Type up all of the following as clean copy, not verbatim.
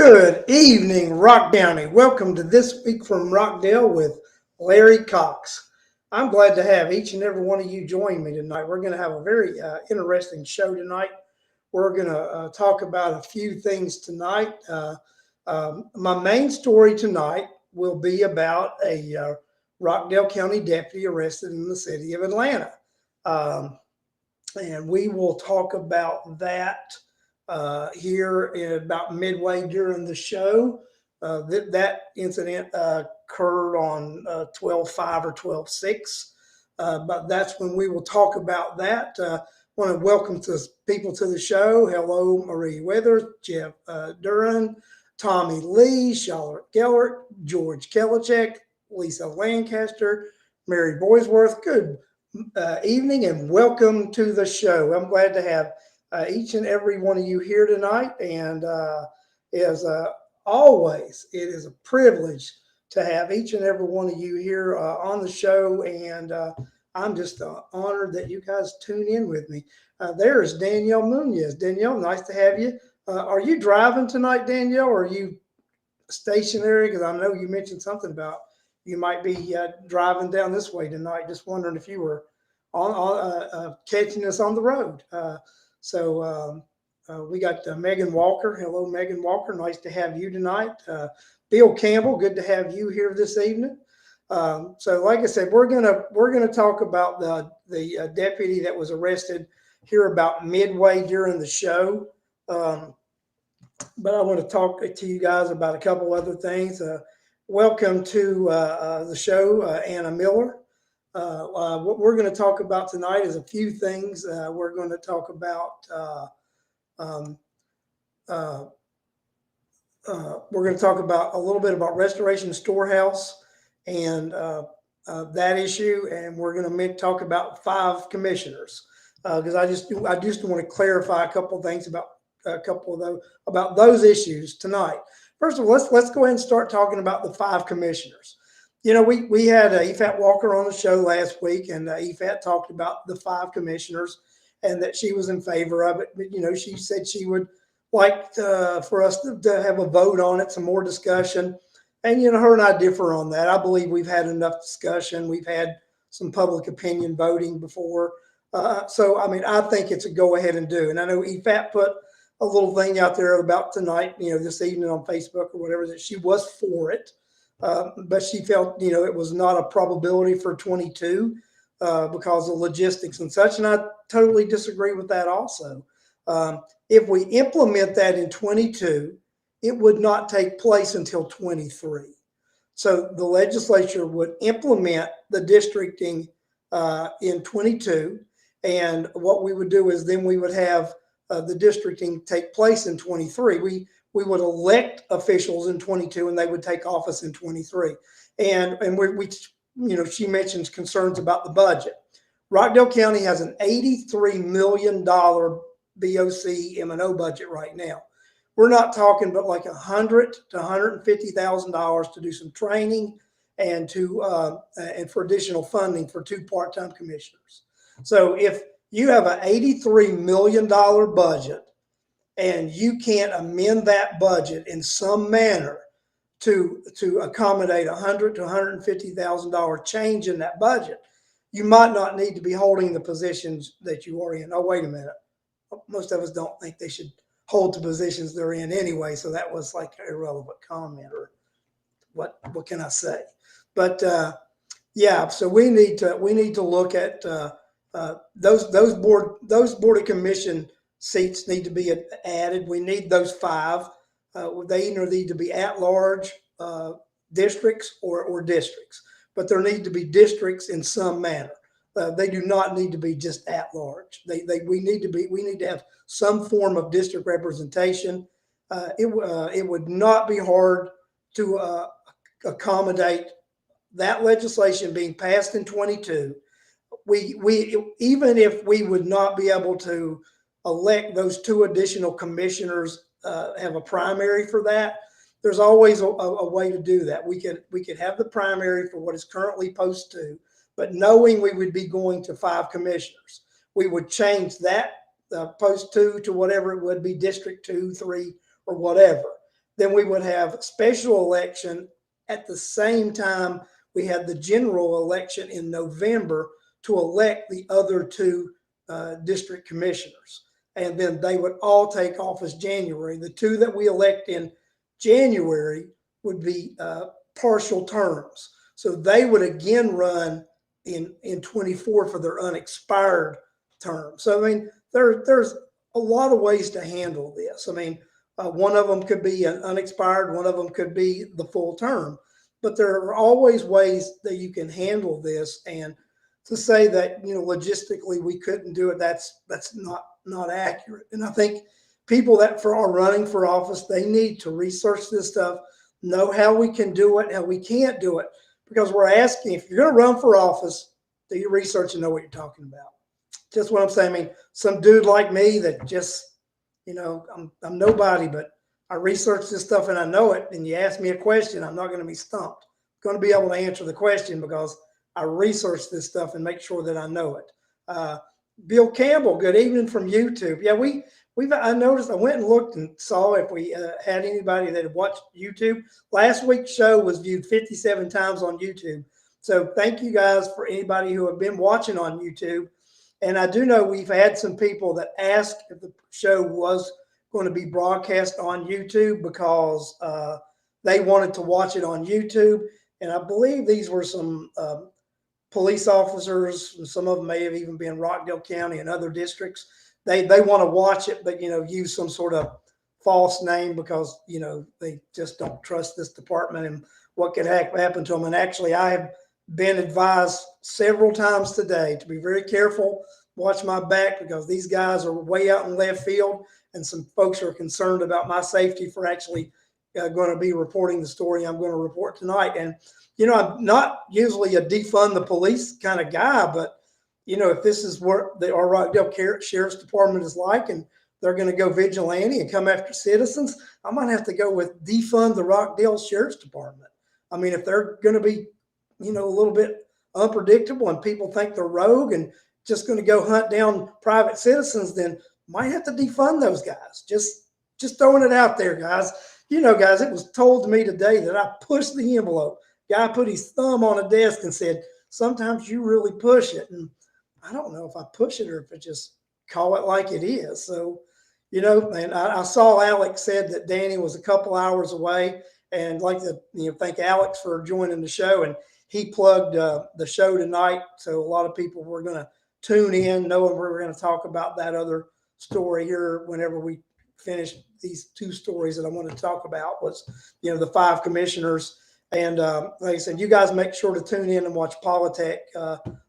Good evening, Rock County. Welcome to This Week from Rockdale with Larry Cox. I'm glad to have each and every one of you join me tonight. We're going to have a very interesting show tonight. We're going to talk about a few things tonight. My main story tonight will be about a Rockdale County deputy arrested in the city of Atlanta. And we will talk about that here in about midway during the show. That incident occurred on 12/5 or 12/6, but that's when we will talk about that. Want to welcome people to the show. Hello, Marie Weathers, Jeff Duran, Tommy Lee, Charlotte Gellert, George Kelichek, Lisa Lancaster, Mary Boysworth. Good evening and welcome to the show. I'm glad to have each and every one of you here tonight. And as always, it is a privilege to have each and every one of you here on the show. And I'm just honored that you guys tune in with me. There is Danielle Munoz. Danielle, nice to have you. Are you driving tonight, Danielle, or are you stationary? Because I know you mentioned something about you might be driving down this way tonight. Just wondering if you were on catching us on the road. So we got Megan Walker. Hello, Megan Walker. Nice to have you tonight. Bill Campbell. Good to have you here this evening. So, like I said, we're gonna talk about the deputy that was arrested here about midway during the show. But I want to talk to you guys about a couple other things. Welcome to the show, Anna Miller. What we're going to talk about tonight is a few things. We're going to talk about a little bit about Restoration Storehouse and that issue, and we're going to talk about 5 commissioners because I just want to clarify a couple of things about those issues tonight. First of all, let's go ahead and start talking about the 5 commissioners. You know, we had EFAT Walker on the show last week, and EFAT talked about the 5 commissioners and that she was in favor of it. But, you know, she said she would like for us to have a vote on it, some more discussion. And, you know, her and I differ on that. I believe we've had enough discussion. We've had some public opinion voting before. So, I mean, I think it's a go ahead and do. And I know EFAT put a little thing out there about tonight, you know, this evening on Facebook or whatever, that she was for it. But she felt, you know, it was not a probability for 22 because of logistics and such. And I totally disagree with that also. If we implement that in 22, it would not take place until 23. So the legislature would implement the districting in 22. And what we would do is then we would have the districting take place in 23. We would elect officials in 22 and they would take office in 23. And we you know, she mentions concerns about the budget. Rockdale County has an $83 million BOC M&O budget right now. We're not talking but like $100,000 to $150,000 to do some training and and for additional funding for 2 part-time commissioners. So if you have an $83 million budget and you can't amend that budget in some manner to accommodate $100,000 to $150,000 change in that budget, you might not need to be holding the positions that you are in. Oh, wait a minute. Most of us don't think they should hold the positions they're in anyway. So that was like an irrelevant comment, or what can I say? But yeah, so we need to look at those board of commission seats need to be added. We need those 5. They either need to be at-large districts or districts, but there need to be districts in some manner. They do not need to be just at-large. We need to have some form of district representation. It would not be hard to accommodate that legislation being passed in 22. Even if we would not be able to elect those 2 additional commissioners, have a primary for that, there's always a way to do that. We could have the primary for what is currently post 2, but knowing we would be going to 5 commissioners, we would change that post 2 to whatever it would be, district 2, 3, or whatever. then we would have special election at the same time we had the general election in November to elect the other two district commissioners. And then they would all take office January. The two that we elect in January would be partial terms. So they would again run in 24 for their unexpired term. So, I mean, there's a lot of ways to handle this. I mean, one of them could be an unexpired, one of them could be the full term. But there are always ways that you can handle this. And to say that, you know, logistically we couldn't do it, that's not accurate. And I think people that are running for office, they need to research this stuff, know how we can do it, how we can't do it. Because we're asking, if you're going to run for office, do your research and know what you're talking about. Just what I'm saying. I mean, some dude like me that just, you know, I'm nobody, but I research this stuff and I know it. And you ask me a question, I'm not going to be stumped. I'm going to be able to answer the question because I research this stuff and make sure that I know it. Bill Campbell, good evening from YouTube. Yeah, I noticed, I went and looked and saw if we had anybody that had watched YouTube. Last week's show was viewed 57 times on YouTube. So thank you guys for anybody who have been watching on YouTube. And I do know we've had some people that asked if the show was going to be broadcast on YouTube because they wanted to watch it on YouTube. And I believe these were some police officers, and some of them may have even been Rockdale County and other districts. They want to watch it, but, you know, use some sort of false name because, you know, they just don't trust this department and what could happen to them. And actually, I have been advised several times today to be very careful, watch my back, because these guys are way out in left field, and some folks are concerned about my safety for actually going to be reporting the story I'm going to report tonight. And, you know, I'm not usually a defund the police kind of guy, but, you know, if this is what our Rockdale Sheriff's Department is like, and they're going to go vigilante and come after citizens, I might have to go with defund the Rockdale Sheriff's Department. I mean, if they're going to be, you know, a little bit unpredictable and people think they're rogue and just going to go hunt down private citizens, then might have to defund those guys. Just throwing it out there, guys. You know, guys, it was told to me today that I pushed the envelope. Guy put his thumb on a desk and said, sometimes you really push it. And I don't know if I push it or if it just call it like it is. So, you know, and I saw Alex said that Danny was a couple hours away, and I'd like to, you know, thank Alex for joining the show. And he plugged the show tonight. So a lot of people were going to tune in knowing we're going to talk about that other story here whenever we finish these two stories that I want to talk about was, you know, the 5 commissioners. And like I said, you guys make sure to tune in and watch Politics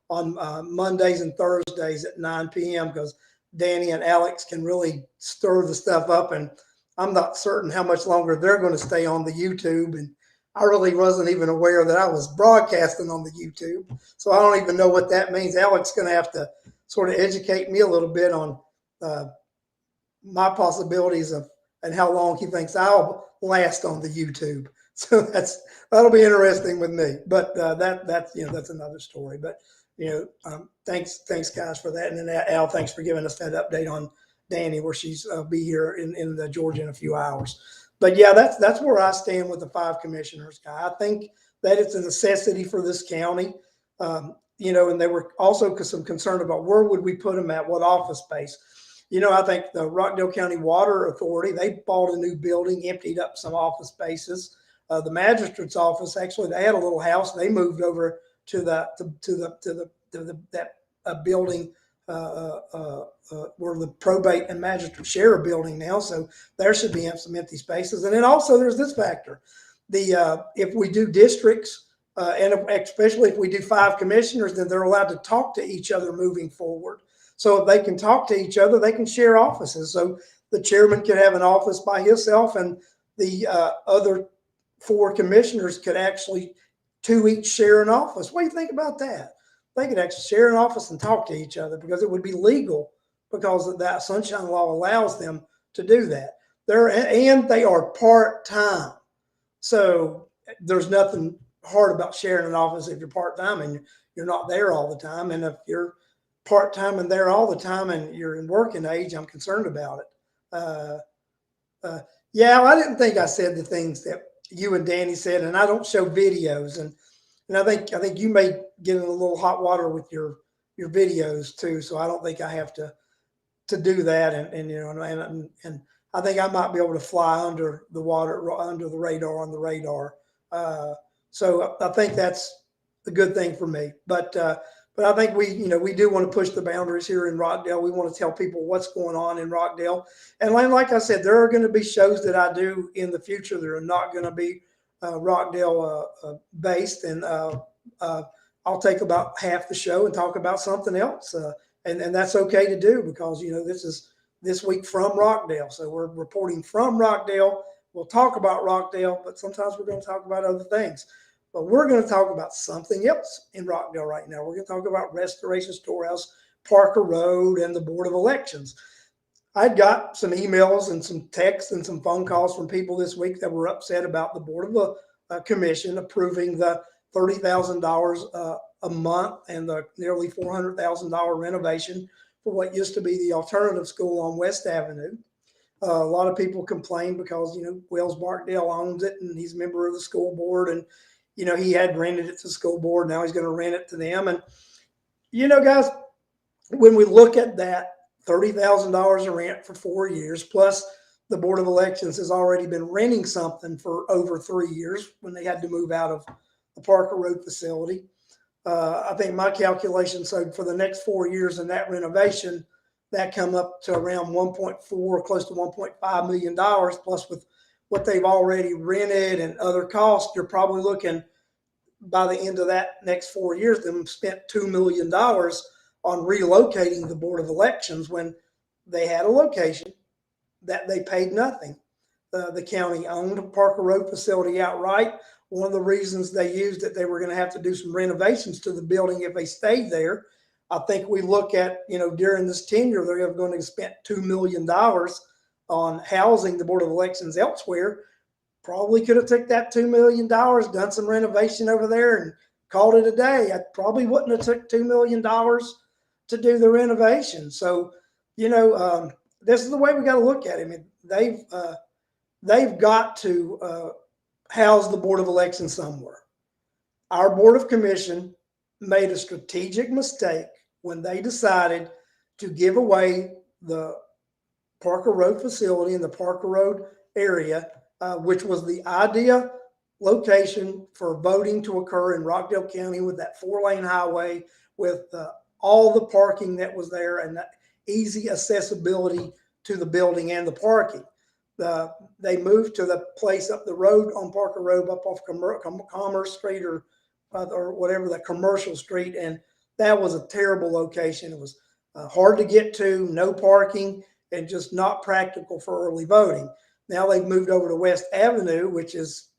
on Mondays and Thursdays at 9 p.m. because Danny and Alex can really stir the stuff up. And I'm not certain how much longer they're going to stay on the YouTube. And I really wasn't even aware that I was broadcasting on the YouTube. So I don't even know what that means. Alex is going to have to sort of educate me a little bit on my possibilities of and how long he thinks I'll last on the YouTube. So that'll be interesting with me. But that's you know, that's another story. But you know, thanks guys for that. And then Al, thanks for giving us that update on Danny, where she's be here in the Georgia in a few hours. But yeah, that's where I stand with the 5 commissioners guy. I think that it's a necessity for this county. You know, and they were also some concern about where would we put them at, what office space. You know, I think the Rockdale County Water Authority, they bought a new building, emptied up some office spaces. The magistrate's office, actually, they had a little house. They moved over to that building where the probate and magistrate share a building now. So there should be some empty spaces. And then also there's this factor: if we do districts, and especially if we do 5 commissioners, then they're allowed to talk to each other moving forward. So if they can talk to each other, they can share offices. So the chairman could have an office by himself, and the other 4 commissioners could actually 2 each share an office. What do you think about that? They could actually share an office and talk to each other because it would be legal because of that sunshine law allows them to do that. They are part-time. So there's nothing hard about sharing an office if you're part-time and you're not there all the time. And if you're part-time and there all the time and you're in working age, I'm concerned about it. Yeah, well, I didn't think I said the things that you and Danny said, and I don't show videos, and I think you may get in a little hot water with your videos too. So I don't think I have to do that, and and I think I might be able to fly under the water, under the radar, on the radar. Uh, so I think that's a good thing for me. But I think we do want to push the boundaries here in Rockdale. We want to tell people what's going on in Rockdale, and like I said, there are going to be shows that I do in the future that are not going to be Rockdale based, and uh, I'll take about half the show and talk about something else. And that's okay to do, because this is this week from Rockdale, so we're reporting from Rockdale. We'll talk about Rockdale, but sometimes we're going to talk about other things. But we're going to talk about something else in Rockdale right now. We're going to talk about Restoration Storehouse, Parker Road, and the Board of Elections. I got some emails and some texts and some phone calls from people this week that were upset about the Board of the Commission approving the $30,000 a month and the nearly $400,000 renovation for what used to be the alternative school on West Avenue. A lot of people complained because Wells Barkdale owns it and he's a member of the school board, and he had rented it to the school board. Now he's going to rent it to them. And guys, when we look at that $30,000 of rent for 4 years, plus the Board of Elections has already been renting something for over 3 years when they had to move out of the Parker Road facility. I think my calculation, so for the next 4 years in that renovation, that come up to around 1.4, close to $1.5 million, plus with what they've already rented and other costs, you're probably looking by the end of that next 4 years, them spent $2 million on relocating the Board of Elections when they had a location that they paid nothing. The county owned Parker Road facility outright. One of the reasons they used it, they were going to have to do some renovations to the building if they stayed there. I think we look at, during this tenure, they're going to spend $2 million on housing the Board of Elections elsewhere. Probably could have took that $2 million, done some renovation over there and called it a day. I probably wouldn't have took $2 million to do the renovation. So, this is the way we got to look at it. I mean, they've got to house the Board of Elections somewhere. Our Board of Commission made a strategic mistake when they decided to give away the Parker Road facility in the Parker Road area, which was the ideal location for voting to occur in Rockdale County, with that 4-lane highway, with all the parking that was there and that easy accessibility to the building and the parking. They moved to the place up the road on Parker Road, up off Commerce Street or whatever, the Commercial Street, and that was a terrible location. It was hard to get to, no parking, and just not practical for early voting. Now they've moved over to West Avenue, which is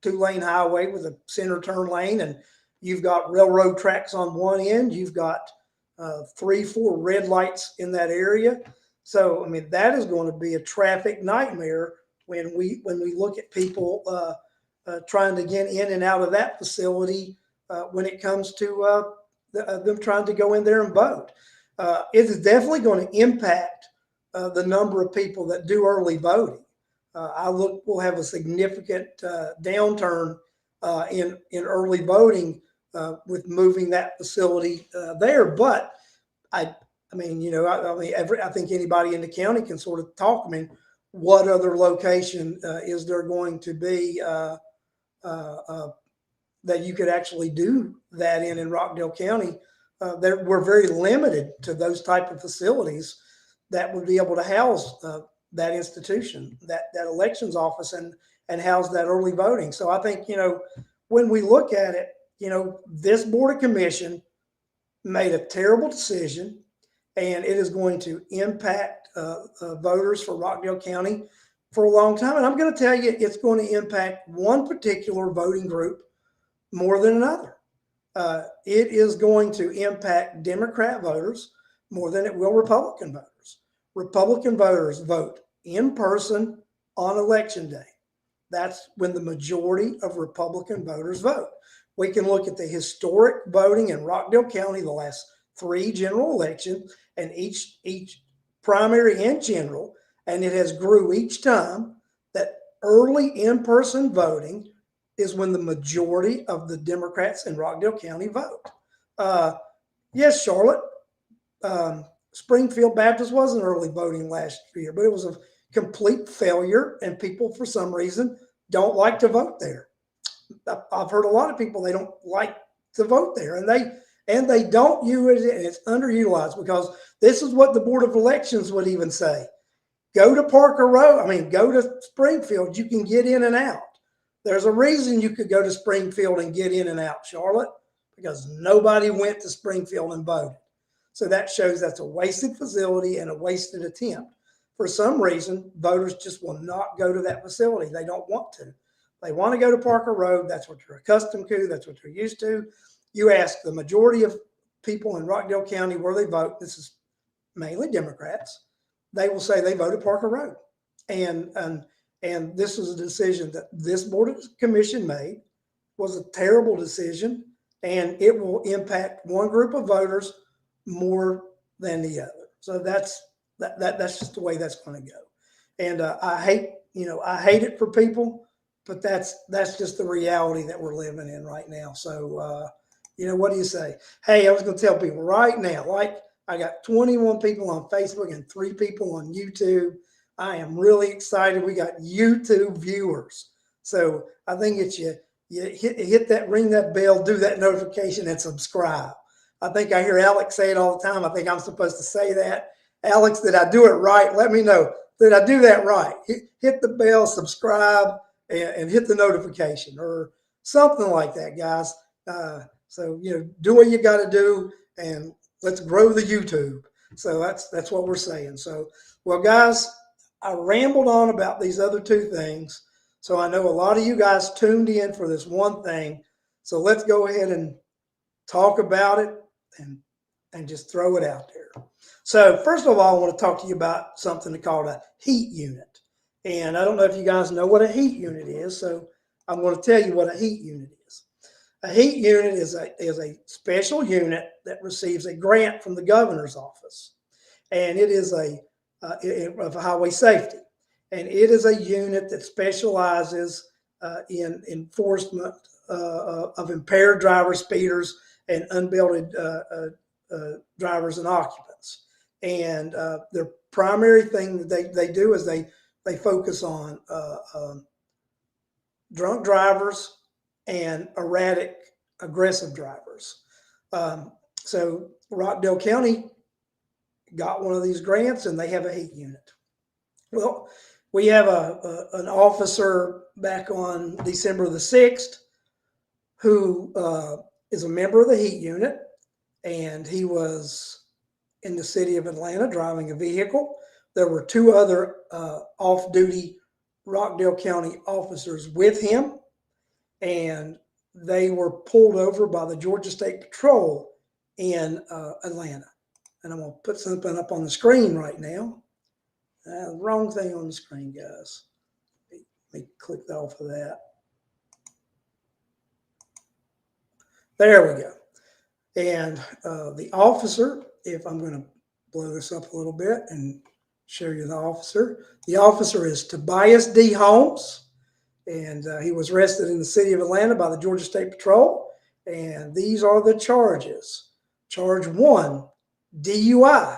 2-lane highway with a center turn lane, and you've got railroad tracks on one end. You've got 3-4 red lights in that area. So, I mean, that is going to be a traffic nightmare when we look at people trying to get in and out of that facility when it comes to them trying to go in there and vote. It is definitely going to impact the number of people that do early voting. We'll have a significant downturn in early voting with moving that facility there. But I think anybody in the county can sort of talk. I mean, what other location is there going to be that you could actually do that in Rockdale County? We're very limited to those type of facilities that would be able to house that institution, that elections office, and house that early voting. So I think, when we look at it, this Board of Commission made a terrible decision, and it is going to impact voters for Rockdale County for a long time. And I'm going to tell you, it's going to impact one particular voting group more than another. It is going to impact Democrat voters more than it will Republican voters. Republican voters vote in person on election day. That's when the majority of Republican voters vote. We can look at the historic voting in Rockdale County, the last 3 general elections, and each primary and general, and it has grew each time early in-person voting is when the majority of the Democrats in Rockdale County vote. Yes, Charlotte, Springfield Baptist wasn't early voting last year, but it was a complete failure, and people, for some reason, don't like to vote there. I've heard a lot of people, they don't like to vote there, and they don't use it, and it's underutilized, because this is what the Board of Elections would even say. Go to Parker Road. I mean, go to Springfield. You can get in and out. There's a reason you could go to Springfield and get in and out, Charlotte, because nobody went to Springfield and voted. So that shows that's a wasted facility and a wasted attempt. For some reason, voters just will not go to that facility. They don't want to. They want to go to Parker Road. That's what they're accustomed to. That's what they're used to. You ask the majority of people in Rockdale County where they vote, this is mainly Democrats, they will say they voted Parker Road. And this was a decision that this Board of Commission made, was a terrible decision, and it will impact one group of voters more than the other. So that's just the way that's going to go. And I hate it for people, but that's just the reality that we're living in right now. So what do you say? Hey, I was going to tell people right now, like, I got 21 people on Facebook and 3 people on YouTube. I am really excited. We got YouTube viewers. So I think it's you hit that, ring that bell, do that notification, and subscribe. I think I hear Alex say it all the time. I think I'm supposed to say that. Alex, did I do it right? Let me know. Did I do that right? Hit the bell, subscribe, and hit the notification or something like that, guys. So, do what you got to do, and let's grow the YouTube. So that's what we're saying. So, well, guys, I rambled on about these other 2 things. So I know a lot of you guys tuned in for this one thing. So let's go ahead and talk about it and just throw it out there. So first of all, I want to talk to you about something called a heat unit. And I don't know if you guys know what a heat unit is. So I'm going to tell you what a heat unit is. A heat unit is a special unit that receives a grant from the governor's office, and it is of highway safety, and it is a unit that specializes in enforcement of impaired drivers, speeders, and unbelted drivers and occupants. And their primary thing that they do is they focus on drunk drivers and erratic, aggressive drivers. So Rockdale County got one of these grants, and they have a heat unit. Well, we have an officer back on December the 6th who is a member of the heat unit, and he was in the city of Atlanta driving a vehicle. There were 2 other off-duty Rockdale County officers with him, and they were pulled over by the Georgia State Patrol in Atlanta. And I'm going to put something up on the screen right now. Wrong thing on the screen, guys. Let me click off of that. There we go. And the officer, if I'm going to blow this up a little bit and show you the officer is Tobias D Holmes. And he was arrested in the city of Atlanta by the Georgia State Patrol. And these are the charges. Charge 1, DUI.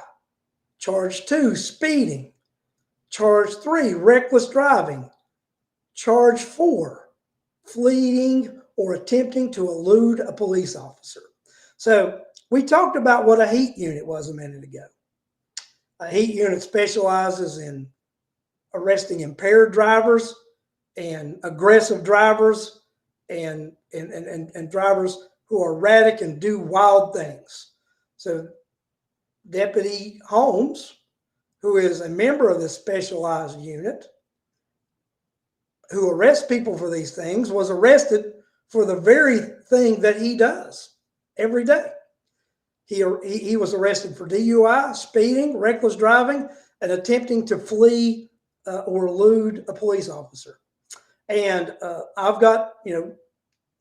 Charge 2, speeding. Charge 3, reckless driving. Charge 4, fleeing or attempting to elude a police officer. So we talked about what a heat unit was a minute ago. A heat unit specializes in arresting impaired drivers and aggressive drivers and drivers who are erratic and do wild things. So Deputy Holmes, who is a member of this specialized unit, who arrests people for these things, was arrested for the very thing that he does every day. He was arrested for DUI, speeding, reckless driving, and attempting to flee or elude a police officer. And I've got,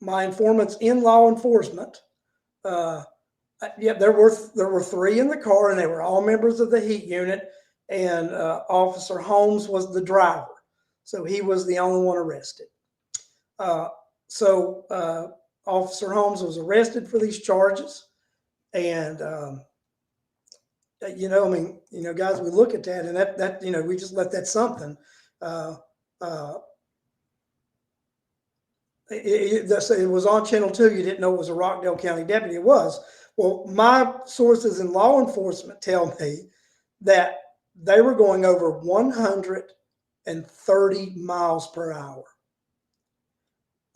my informants in law enforcement. There were 3 in the car, and they were all members of the heat unit. And Officer Holmes was the driver. So he was the only one arrested. Officer Holmes was arrested for these charges. And, guys, we look at that and that we just let that something. It was on Channel 2. You didn't know it was a Rockdale County deputy. It was. Well, my sources in law enforcement tell me that they were going over 130 miles per hour.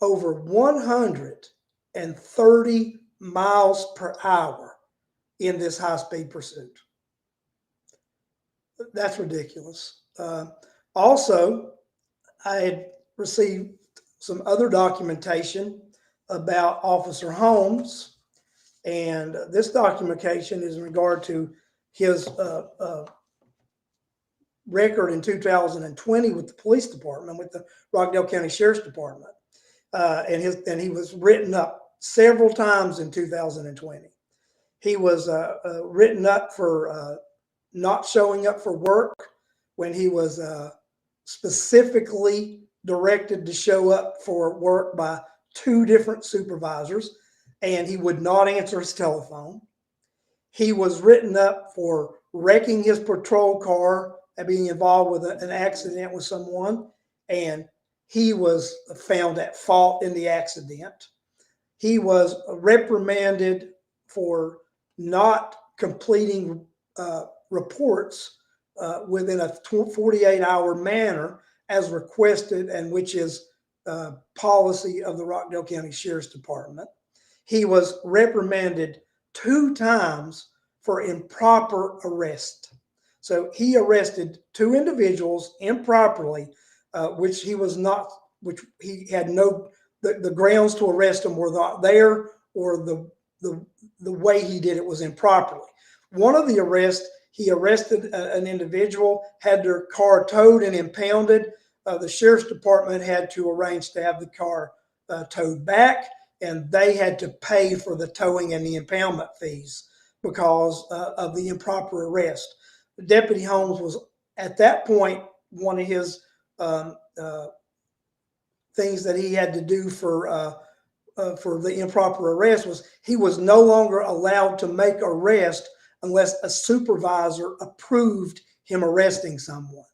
Over 130 miles per hour in this high-speed pursuit. That's ridiculous. Also, I had received some other documentation about Officer Holmes, and this documentation is in regard to his record in 2020 with the police department, with the Rockdale County Sheriff's Department, and he was written up several times in 2020. He was written up for not showing up for work when he was specifically directed to show up for work by 2 different supervisors, and he would not answer his telephone. He was written up for wrecking his patrol car and being involved with an accident with someone, and he was found at fault in the accident. He was reprimanded for not completing reports within a 48-hour manner as requested, and which is policy of the Rockdale County Sheriff's Department. He was reprimanded 2 times for improper arrest. So he arrested 2 individuals improperly, which he had no, the grounds to arrest them were not there, or the way he did it was improperly. One of the arrests, he arrested an individual, had their car towed and impounded. The Sheriff's Department had to arrange to have the car towed back, and they had to pay for the towing and the impoundment fees because of the improper arrest. Deputy Holmes was, at that point, one of his things that he had to do for the improper arrest was he was no longer allowed to make arrest unless a supervisor approved him arresting someone.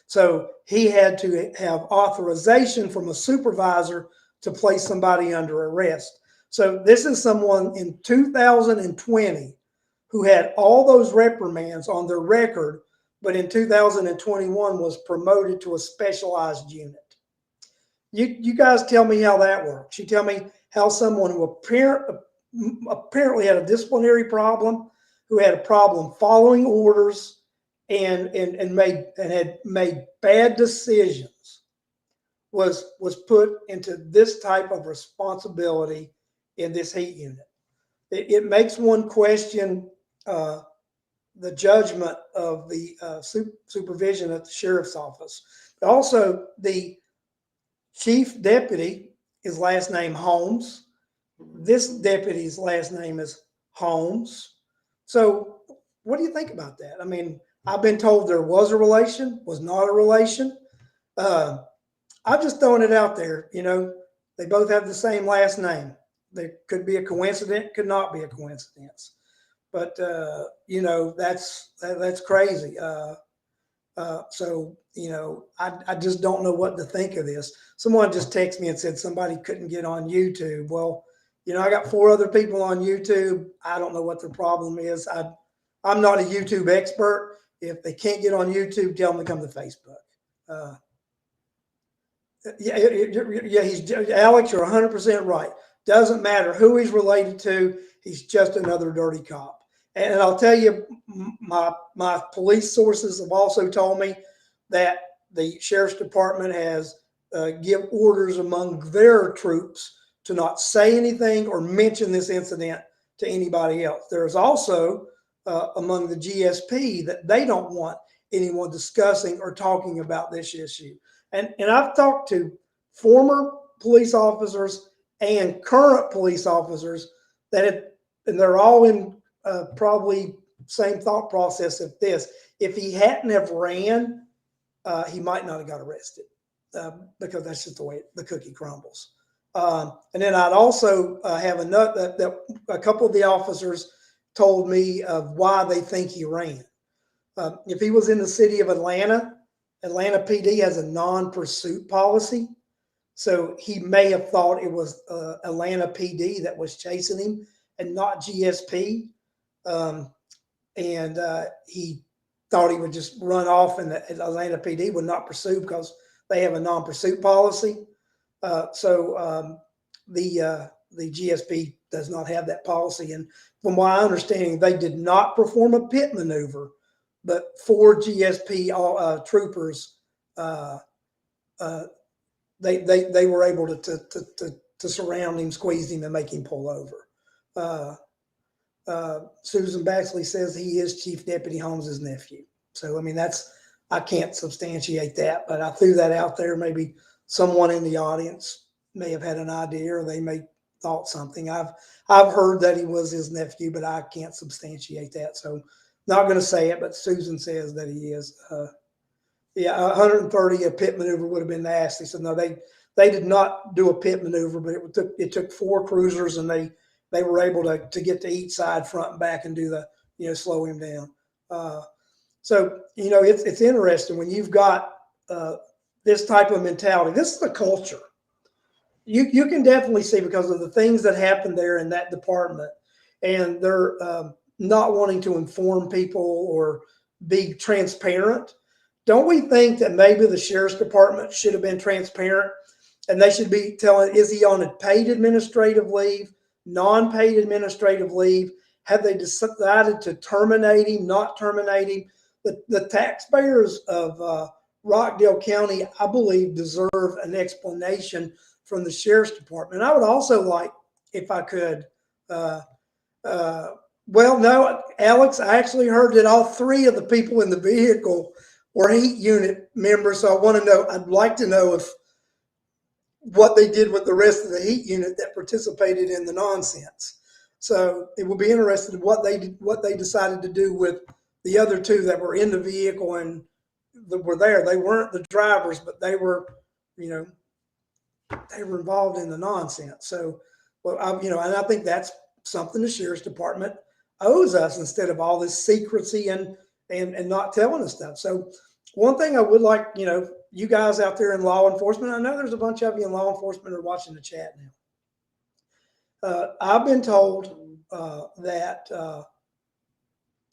So he had to have authorization from a supervisor to place somebody under arrest. So this is someone in 2020 who had all those reprimands on their record, but in 2021 was promoted to a specialized unit. You guys tell me how that works. You tell me how someone who apparently had a disciplinary problem, who had a problem following orders, and had made bad decisions, was put into this type of responsibility in this heat unit. It makes one question the judgment of the supervision at the sheriff's office. Also, the chief deputy, his last name Holmes. This deputy's last name is Holmes. So what do you think about that? I mean, I've been told there was a relation, was not a relation. I'm just throwing it out there. They both have the same last name. There could be a coincidence, could not be a coincidence. But, that's crazy. I just don't know what to think of this. Someone just texted me and said somebody couldn't get on YouTube. Well, I got 4 other people on YouTube. I don't know what their problem is. I'm not a YouTube expert. If they can't get on YouTube, tell them to come to Facebook. Alex, you're 100% right. Doesn't matter who he's related to. He's just another dirty cop. And I'll tell you, my police sources have also told me that the Sheriff's Department has give orders among their troops to not say anything or mention this incident to anybody else. There's also among the GSP that they don't want anyone discussing or talking about this issue. And I've talked to former police officers and current police officers and they're all in probably same thought process of this. If he hadn't have ran, he might not have got arrested. because that's just the way the cookie crumbles. And then I'd also have another that a couple of the officers told me of why they think he ran. If he was in the city of Atlanta, Atlanta PD has a non-pursuit policy. So he may have thought it was Atlanta PD that was chasing him and not GSP. And he thought he would just run off and the Atlanta PD would not pursue because they have a non-pursuit policy. So the GSP does not have that policy. And from my understanding, they did not perform a pit maneuver, but 4 GSP troopers, they were able to surround him, squeeze him, and make him pull over. Susan Baxley says he is Chief Deputy Holmes's nephew. So, I mean, I can't substantiate that, but I threw that out there. Maybe someone in the audience may have had an idea, or they may thought something. I've heard that he was his nephew, but I can't substantiate that. So, not going to say it, but Susan says that he is. Yeah, 130, a pit maneuver would have been nasty. So no, they did not do a pit maneuver, but it took 4 cruisers, and they were able to get to each side, front and back, and do the slow him down. So it's interesting when you've got this type of mentality. This is the culture. You can definitely see, because of the things that happened there in that department, and they're not wanting to inform people or be transparent. Don't we think that maybe the sheriff's department should have been transparent, and they should be telling, is he on a paid administrative leave, non-paid administrative leave? Have they decided to terminate him, not terminate him? The taxpayers of Rockdale County, I believe, deserve an explanation from the sheriff's department. I would also like, if I could, well, no, Alex, I actually heard that all 3 of the people in the vehicle were heat unit members. So I want to know, I'd like to know what they did with the rest of the heat unit that participated in the nonsense. So it will be interesting what they decided to do with the other 2 that were in the vehicle and that were there. They weren't the drivers, but they were, they were involved in the nonsense. So, well, and I think that's something the sheriff's department owes us, instead of all this secrecy and not telling us stuff. So one thing I would like, you guys out there in law enforcement, I know there's a bunch of you in law enforcement who are watching the chat now. I've been told that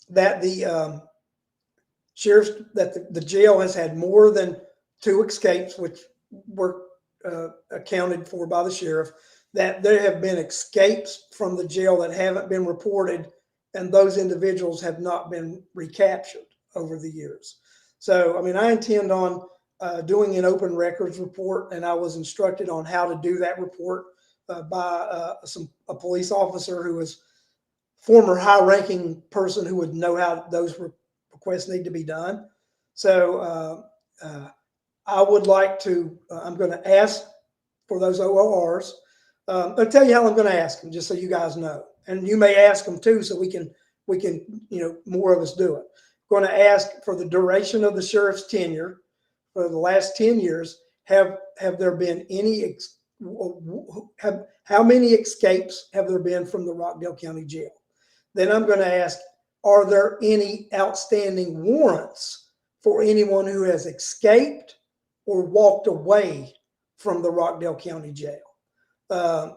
the sheriff's, that the jail has had more than 2 escapes, which were accounted for by the sheriff, that there have been escapes from the jail that haven't been reported, and those individuals have not been recaptured over the years. So, I mean, I intend on doing an open records report, and I was instructed on how to do that report by a police officer who is former high-ranking person who would know how those requests need to be done. So I would like to, I'm going to ask for those OORs. I'll tell you how I'm going to ask them, just so you guys know. And you may ask them too, so we can, more of us do it. Going to ask for the duration of the sheriff's tenure for the last 10 years. Have there been any, how many escapes have there been from the Rockdale County Jail? Then I'm going to ask, are there any outstanding warrants for anyone who has escaped or walked away from the Rockdale County Jail?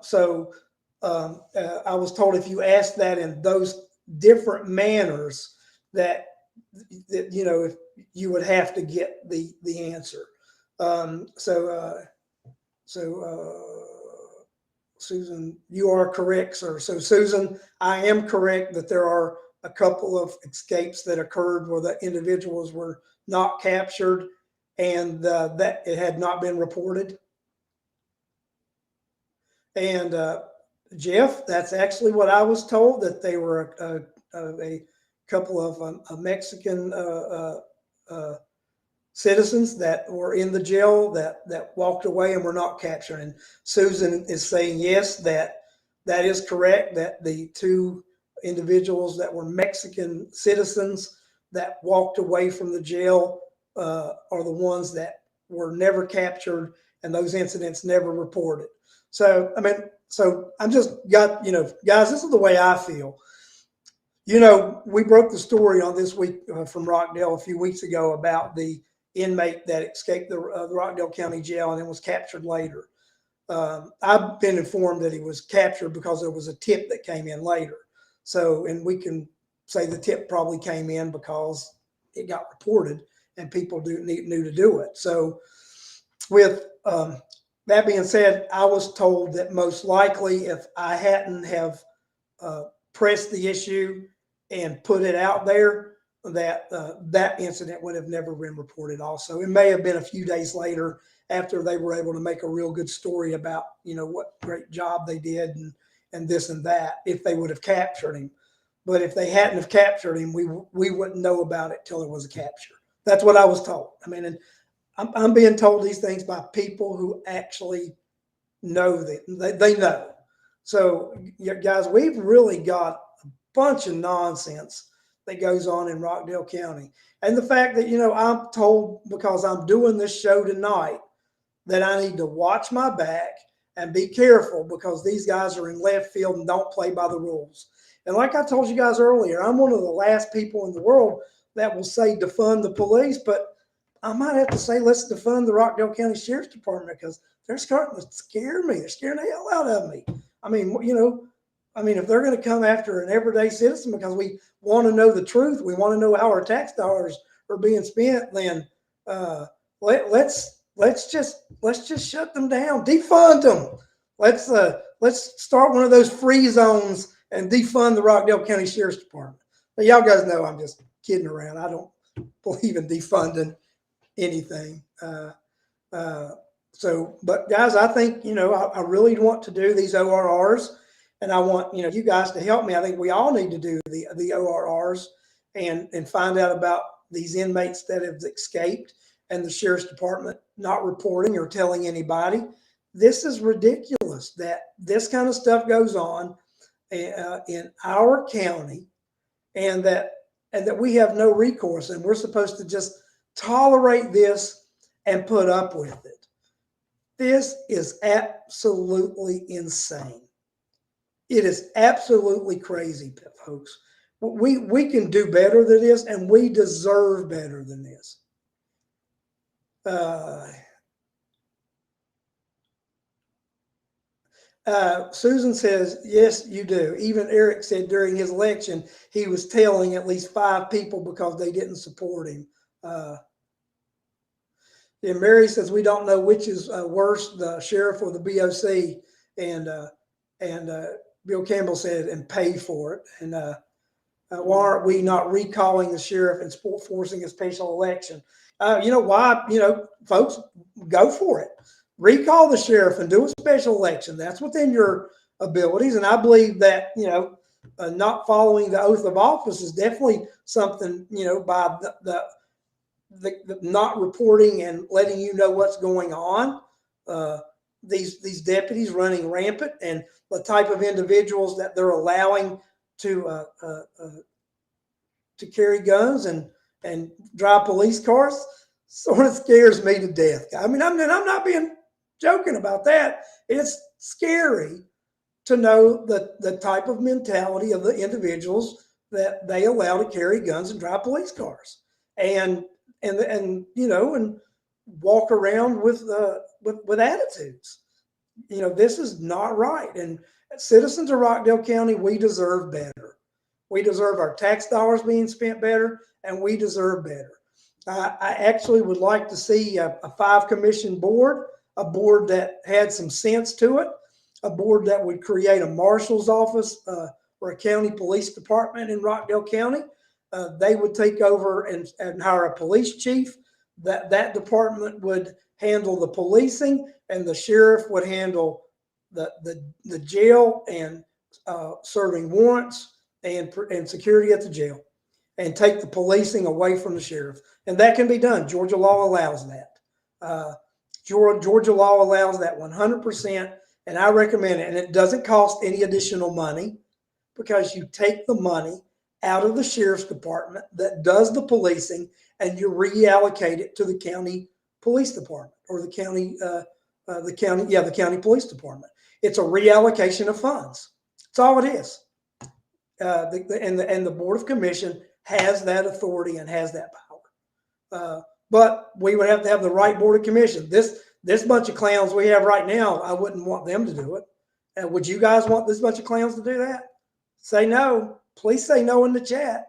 So I was told if you ask that in those different manners, that if you would have to get the answer. Susan, you are correct, sir. So Susan, I am correct that there are a couple of escapes that occurred where the individuals were not captured and that it had not been reported. And Jeff, that's actually what I was told, that they were a couple of Mexican citizens that were in the jail that walked away and were not captured. And Susan is saying, yes, that is correct, that the 2 individuals that were Mexican citizens that walked away from the jail are the ones that were never captured, and those incidents never reported. So, I mean, so I'm just got, guys, this is the way I feel. We broke the story on This Week from Rockdale a few weeks ago about the inmate that escaped the Rockdale County Jail and then was captured later. I've been informed that he was captured because there was a tip that came in later. So, and we can say the tip probably came in because it got reported and people knew to do it. So with that being said, I was told that most likely if I hadn't have pressed the issue and put it out there, that that incident would have never been reported also. It may have been a few days later after they were able to make a real good story about, what great job they did and this and that, if they would have captured him. But if they hadn't have captured him, we wouldn't know about it till it was a capture. That's what I was told. I mean, and I'm being told these things by people who actually know that they know. So, guys, we've really got a bunch of nonsense that goes on in Rockdale County. And the fact that, I'm told because I'm doing this show tonight that I need to watch my back and be careful because these guys are in left field and don't play by the rules. And like I told you guys earlier, I'm one of the last people in the world that will say defund the police, but I might have to say let's defund the Rockdale County Sheriff's Department because they're starting to scare me. They're scaring the hell out of me. I mean, if they're going to come after an everyday citizen because we want to know the truth, we want to know how our tax dollars are being spent, then let's just shut them down, defund them. Let's start one of those free zones and defund the Rockdale County Sheriff's Department. But y'all guys know I'm just kidding around. I don't believe in defunding anything. But guys, I think, I really want to do these ORRs, and I want, you guys to help me. I think we all need to do the ORRs and find out about these inmates that have escaped and the Sheriff's Department not reporting or telling anybody. This is ridiculous that this kind of stuff goes on in our county, and that we have no recourse, and we're supposed to just tolerate this and put up with it. This is absolutely insane. It is absolutely crazy, folks. We can do better than this, and we deserve better than this. Susan says, yes, you do. Even Eric said during his election, he was tailing at least 5 people because they didn't support him. Mary says, we don't know which is worse, the sheriff or the BOC. And Bill Campbell said, and pay for it. And why aren't we not recalling the sheriff and forcing a special election? You know why? Folks, go for it. Recall the sheriff and do a special election. That's within your abilities. And I believe that, not following the oath of office is definitely something, by the not reporting and letting you know what's going on. These deputies running rampant and the type of individuals that they're allowing to carry guns and drive police cars sort of scares me to death. I mean, I'm not being joking about that. It's scary to know the type of mentality of the individuals that they allow to carry guns and drive police cars and walk around with attitudes. This is not right. And citizens of Rockdale County, we deserve better. We deserve our tax dollars being spent better, and we deserve better. I actually would like to see a 5-commission board, a board that had some sense to it, a board that would create a marshal's office or a county police department in Rockdale County. They would take over and hire a police chief. That department would handle the policing, and the sheriff would handle the jail and serving warrants and security at the jail, and take the policing away from the sheriff. And that can be done. Georgia law allows that. Georgia law allows that 100%, and I recommend it. And it doesn't cost any additional money because you take the money out of the sheriff's department that does the policing and you reallocate it to the county police department or the county police department. It's a reallocation of funds. That's all it is. And the Board of Commission has that authority and has that power. But we would have to have the right Board of Commission. This bunch of clowns we have right now, I wouldn't want them to do it. Would you guys want this bunch of clowns to do that? Say no. Please say no in the chat.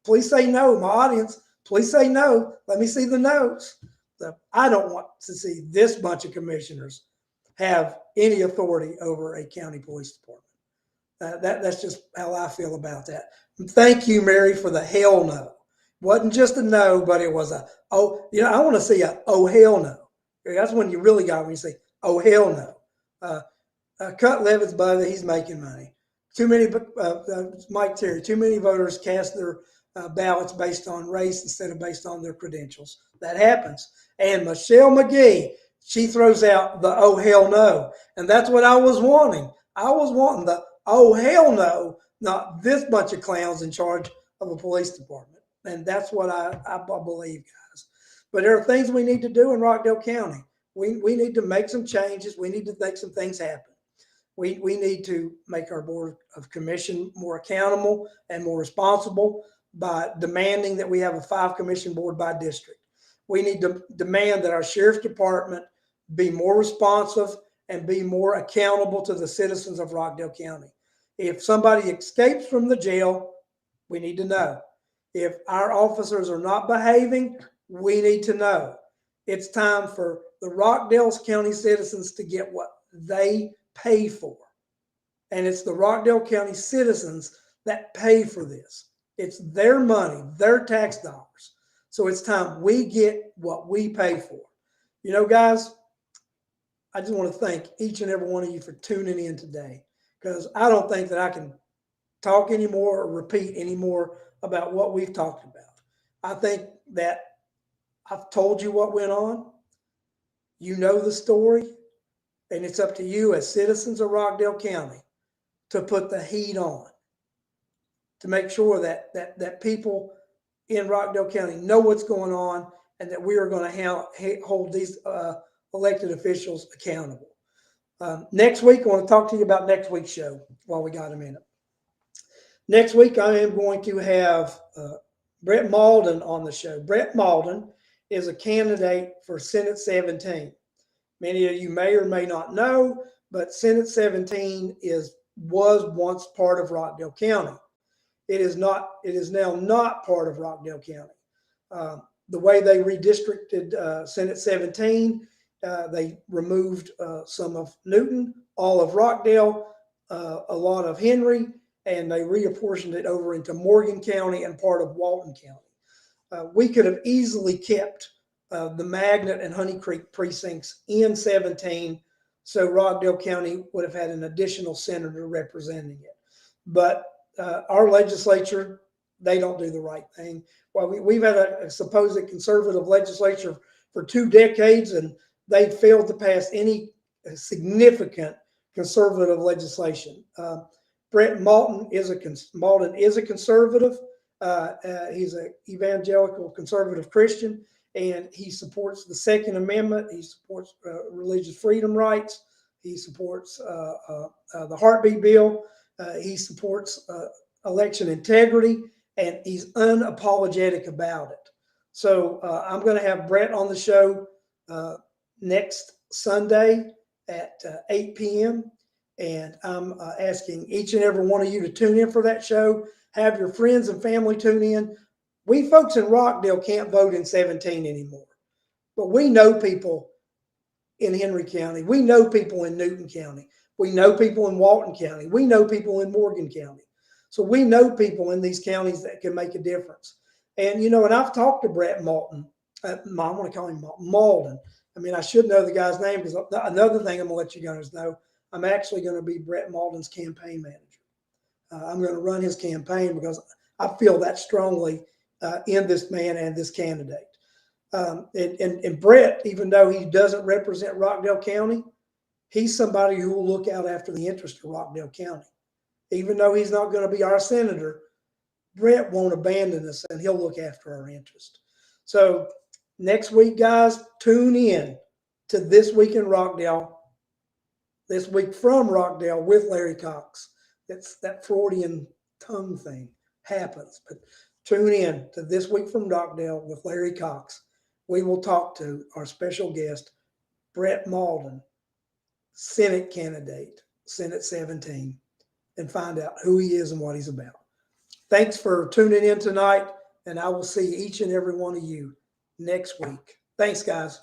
Please say no, my audience. Please say no. Let me see the no's. I don't want to see this bunch of commissioners have any authority over a county police department. That's just how I feel about that. Thank you, Mary, for the hell no. Wasn't just a no, but it was I want to see a oh hell no. That's when you really got when you say oh hell no. Cut Levitt's buddy, he's making money. Too many, Mike Terry, too many voters cast their ballots based on race instead of based on their credentials. That happens. And Michelle McGee, she throws out the oh hell no. And that's what I was wanting. I was wanting the oh hell no, not this bunch of clowns in charge of a police department. And that's what I believe, guys. But there are things we need to do in Rockdale County. We need to make some changes. We need to make some things happen. We need to make our Board of Commission more accountable and more responsible by demanding that we have a 5-commission board by district. We need to demand that our sheriff's department be more responsive and be more accountable to the citizens of Rockdale County. If somebody escapes from the jail, we need to know. If our officers are not behaving, we need to know. It's time for the Rockdale County citizens to get what they pay for. And it's the Rockdale County citizens that pay for this. It's their money, their tax dollars. So it's time we get what we pay for. You know, guys, I just want to thank each and every one of you for tuning in today, because I don't think that I can talk anymore or repeat anymore about what we've talked about. I think that I've told you what went on. You know the story, and it's up to you as citizens of Rockdale County to put the heat on, to make sure that people in Rockdale County know what's going on and that we are going to hold these elected officials accountable. Next week, I want to talk to you about next week's show while we got a minute. Next week, I am going to have Brett Malden on the show. Brett Malden is a candidate for Senate 17. Many of you may or may not know, but Senate 17 was once part of Rockdale County. It is now not part of Rockdale County. The way they redistricted Senate 17, they removed some of Newton, all of Rockdale, a lot of Henry, and they reapportioned it over into Morgan County and part of Walton County. We could have easily kept the Magnet and Honey Creek precincts in 17, so Rockdale County would have had an additional senator representing it. But our legislature, they don't do the right thing. Well, we've had a supposed conservative legislature for 2 decades, and they failed to pass any significant conservative legislation. Brett Malden is a conservative. He's an evangelical conservative Christian, and he supports the Second Amendment. He supports religious freedom rights. He supports the heartbeat bill. He supports election integrity, and he's unapologetic about it. So I'm going to have Brett on the show next Sunday at 8 p.m. And I'm asking each and every one of you to tune in for that show. Have your friends and family tune in. We folks in Rockdale can't vote in 17 anymore, but we know people in Henry County. We know people in Newton County. We know people in Walton County. We know people in Morgan County. So we know people in these counties that can make a difference. And, you know, and I've talked to Brett Malden. I want to call him Malden. I mean, I should know the guy's name, because another thing I'm going to let you guys know, I'm actually going to be Brett Malden's campaign manager. I'm going to run his campaign because I feel that strongly in this man and this candidate. And Brett, even though he doesn't represent Rockdale County, he's somebody who will look out after the interest of Rockdale County. Even though he's not going to be our senator, Brett won't abandon us, and he'll look after our interest. So Next week, guys, tune in to This Week in Rockdale. This week from Rockdale with Larry Cox. It's that Freudian tongue thing happens. But tune in to This Week from Rockdale with Larry Cox. We will talk to our special guest, Brett Malden, Senate candidate, Senate 17, and find out who he is and what he's about. Thanks for tuning in tonight, and I will see each and every one of you next week. Thanks, guys.